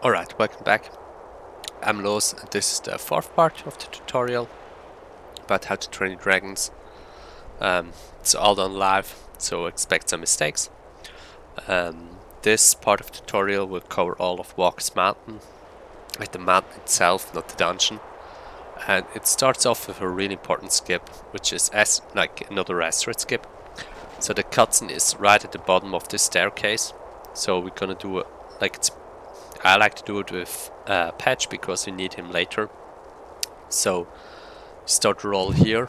Alright, welcome back. I'm Los, and this is the fourth part of the tutorial about how to train dragons. It's all done live, so expect some mistakes. This part of the tutorial will cover all of Valkas Mountain, like the mountain itself, not the dungeon. And it starts off with a really important skip, which is like another asteroid skip. So the cutscene is right at the bottom of this staircase. So we're gonna do I like to do it with Patch because we need him later. So start the roll here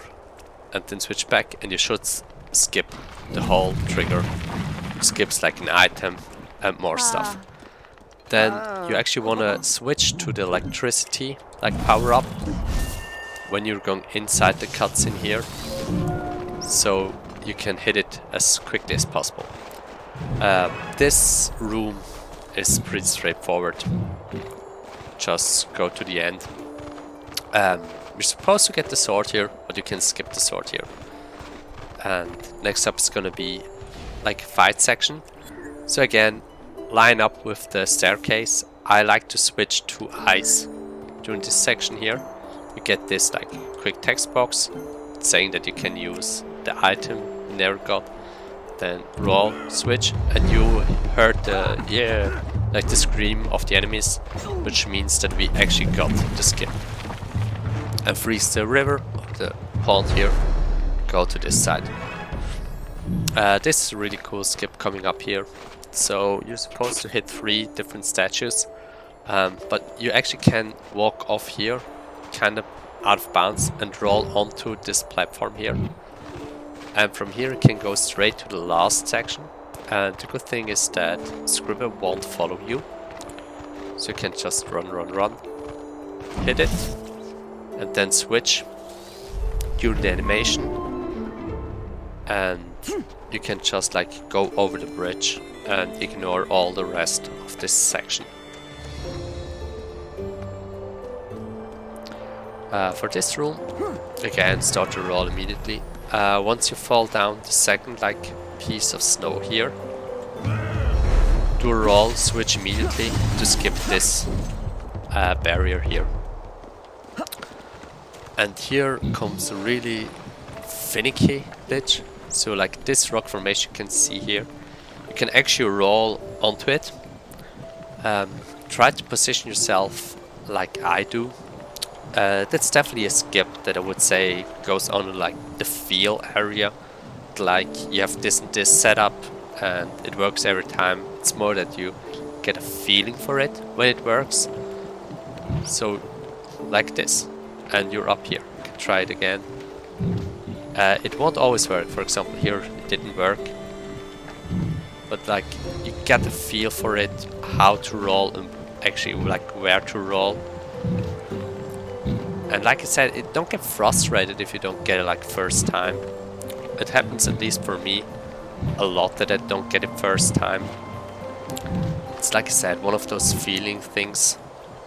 and then switch back, and you should skip the whole trigger. Skips like an item and more stuff. Then you actually want to switch to the electricity, like power up, when you're going inside the cutscene here, so you can hit it as quickly as possible. This room is pretty straightforward. Just go to the end. You're supposed to get the sword here, but you can skip the sword here. And next up is gonna be like a fight section. So again, line up with the staircase. I like to switch to ice during this section here. You get this like quick text box saying that you can use the item you never got. Then roll, switch, and you heard the like the scream of the enemies, which means that we actually got the skip. And freeze the river, the pond here, go to this side. This is a really cool skip coming up here. So you're supposed to hit 3 different statues, but you actually can walk off here, kind of out of bounds, and roll onto this platform here. And from here you can go straight to the last section. And the good thing is that Scribble won't follow you. So you can just run, hit it, and then switch during the animation. And you can just like go over the bridge and ignore all the rest of this section. For this room, again, start to roll immediately. Once you fall down the second like piece of snow here, do a roll, switch immediately to skip this barrier here. And here comes a really finicky bit. So like this rock formation you can see here, you can actually roll onto it. Try to position yourself like I do. That's definitely a skip that I would say goes on like the feel area. Like you have this and this setup and it works every time. It's more that you get a feeling for it when it works. So like this, and you're up here. You can try it again. It won't always work. For example, here it didn't work. But like you get a feel for it, how to roll and actually like where to roll. And like I said, don't get frustrated if you don't get it like first time. It happens, at least for me, a lot that I don't get it first time. It's like I said, one of those feeling things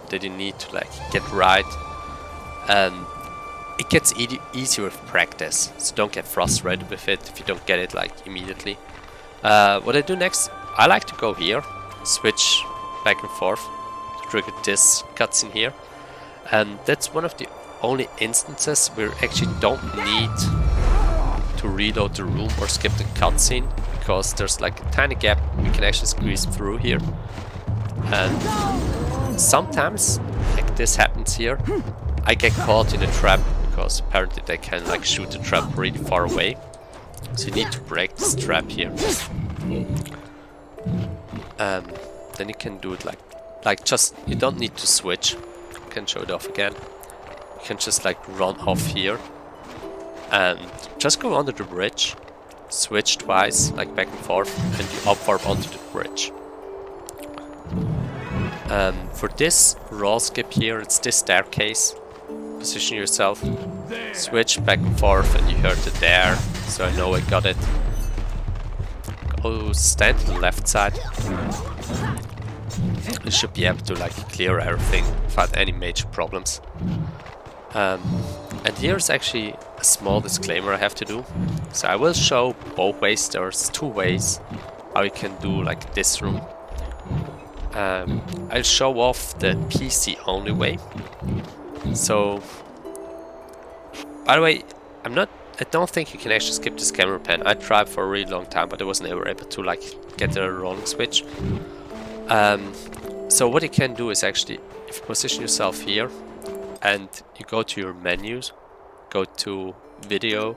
that you need to like get right. And it gets easier with practice, so don't get frustrated with it if you don't get it like immediately. What I do next, I like to go here, switch back and forth to trigger this cutscene here. And that's one of the only instances where you actually don't need to reload the room or skip the cutscene, because there's like a tiny gap we can actually squeeze through here. And sometimes, like this happens here, I get caught in a trap, because apparently they can like shoot the trap really far away. So you need to break this trap here. Then you can do it like just, you don't need to switch. Can show it off again. You can just like run off here and just go under the bridge, switch twice, like back and forth, and you up warp onto the bridge. For this roll skip here, it's this staircase. Position yourself, switch back and forth, and you heard it there, so I know I got it. Go stand to the left side. You should be able to like clear everything without any major problems. And here's actually a small disclaimer I have to do. So I will show both ways. There's 2 ways how you can do like this room. I'll show off the PC only way. So, by the way, I don't think you can actually skip this camera pan. I tried for a really long time, but I wasn't ever able to like get the rolling switch. So what you can do is actually, if you position yourself here and you go to your menus, go to video,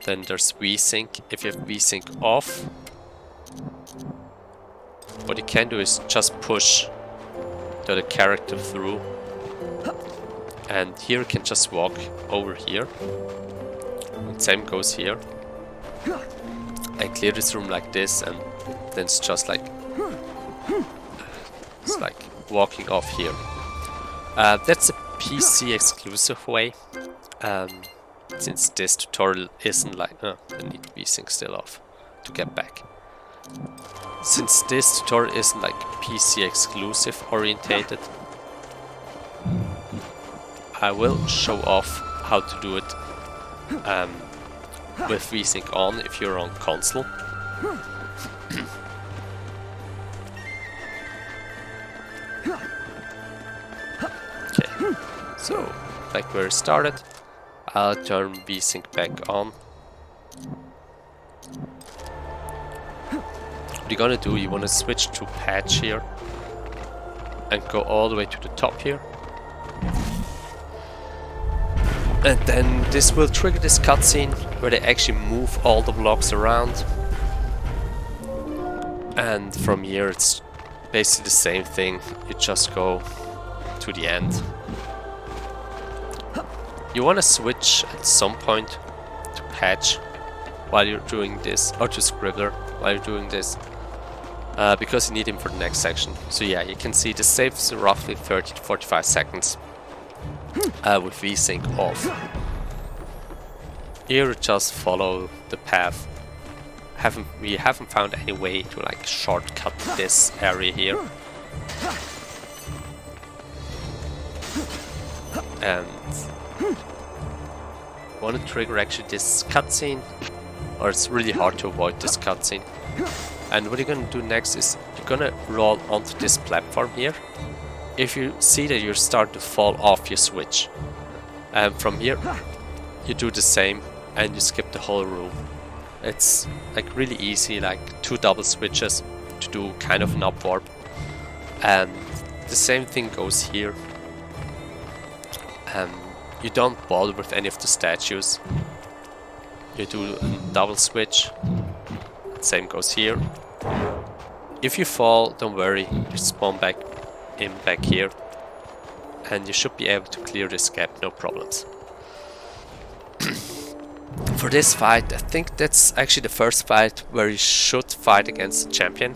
then there's VSync. If you have VSync off, what you can do is just push the character through, and here you can just walk over here. And same goes here. And clear this room like this, and then it's just like walking off here. That's a PC exclusive way. Since this tutorial isn't like, I need VSync still off to get back. Since this tutorial isn't like PC exclusive orientated, I will show off how to do it with VSync on if you're on console. Okay, so like where it started, I'll turn VSync back on. What you're gonna do, you wanna switch to patch here and go all the way to the top here. And then this will trigger this cutscene where they actually move all the blocks around. And from here it's basically the same thing, you just go to the end. You want to switch at some point to patch while you're doing this, or to scribbler while you're doing this, because you need him for the next section. So yeah, you can see this saves roughly 30 to 45 seconds with VSync off. Here just follow the path. We haven't found any way to like shortcut this area here. And want to trigger actually this cutscene, or it's really hard to avoid this cutscene. And what you're gonna do next is you're gonna roll onto this platform here. If you see that you're starting to fall off your switch, from here you do the same and you skip the whole room. It's like really easy, like 2 double switches to do kind of an up warp. And the same thing goes here. You don't bother with any of the statues. You do a double switch. Same goes here. If you fall, don't worry, you spawn back here, and you should be able to clear this gap, no problems. For this fight, I think that's actually the first fight where you should fight against the champion.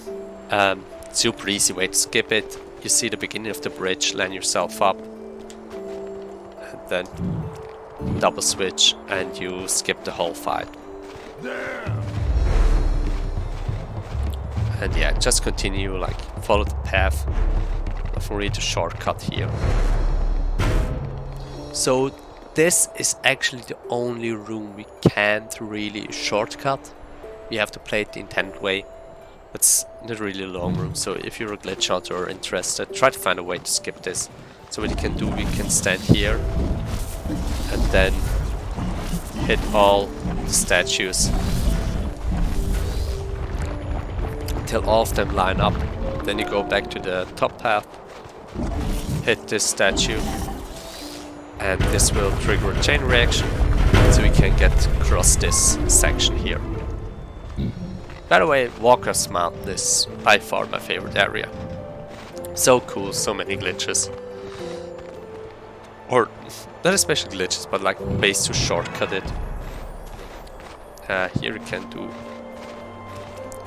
Super easy way to skip it. You see the beginning of the bridge, line yourself up, and then double switch, and you skip the whole fight. And yeah, just continue, like follow the path. Nothing really to shortcut here. So this is actually the only room we can't really shortcut. We have to play it the intended way. It's not really a long room, so if you're a glitch hunter or interested, try to find a way to skip this. So what you can do, we can stand here and then hit all the statues until all of them line up. Then you go back to the top path, hit this statue, and this will trigger a chain reaction, so we can get across this section here. By the way, Valkas Mountain is by far my favorite area. So cool, so many glitches. Or, not especially glitches, but like ways to shortcut it. Here you can do,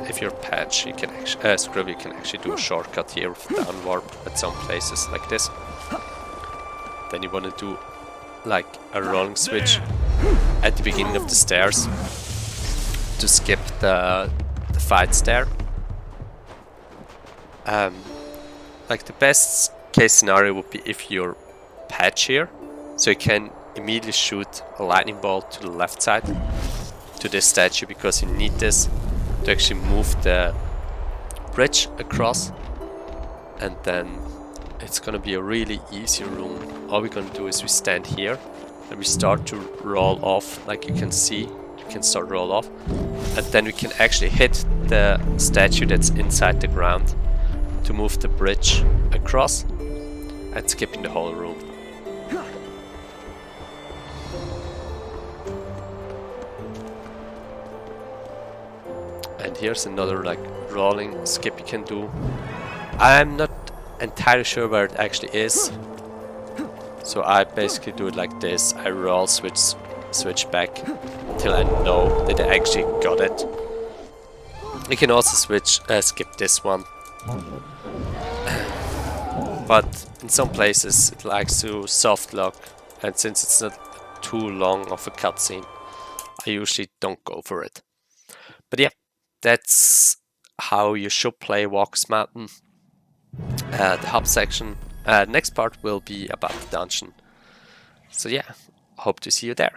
if you're patch, you can actually, Scribble, you can actually do a shortcut here with down warp at some places like this. Then you want to do like a rolling switch at the beginning of the stairs to skip the fights there. Like the best case scenario would be if you're patch here, so you can immediately shoot a lightning bolt to the left side to this statue, because you need this to actually move the bridge across. and then it's gonna be a really easy room. All we're gonna do is we stand here and we start to roll off. Like you can see, you can start roll off, and then we can actually hit the statue that's inside the ground to move the bridge across and skipping the whole room. And here's another like rolling skip you can do. I'm not entirely sure where it actually is, so I basically do it like this. I roll, switch back until I know that I actually got it. You can also skip this one, but in some places it likes to soft lock, and since it's not too long of a cutscene, I usually don't go for it. But yeah, that's how you should play Valkas Mountain. The hub section. Next part will be about the dungeon. So yeah, hope to see you there.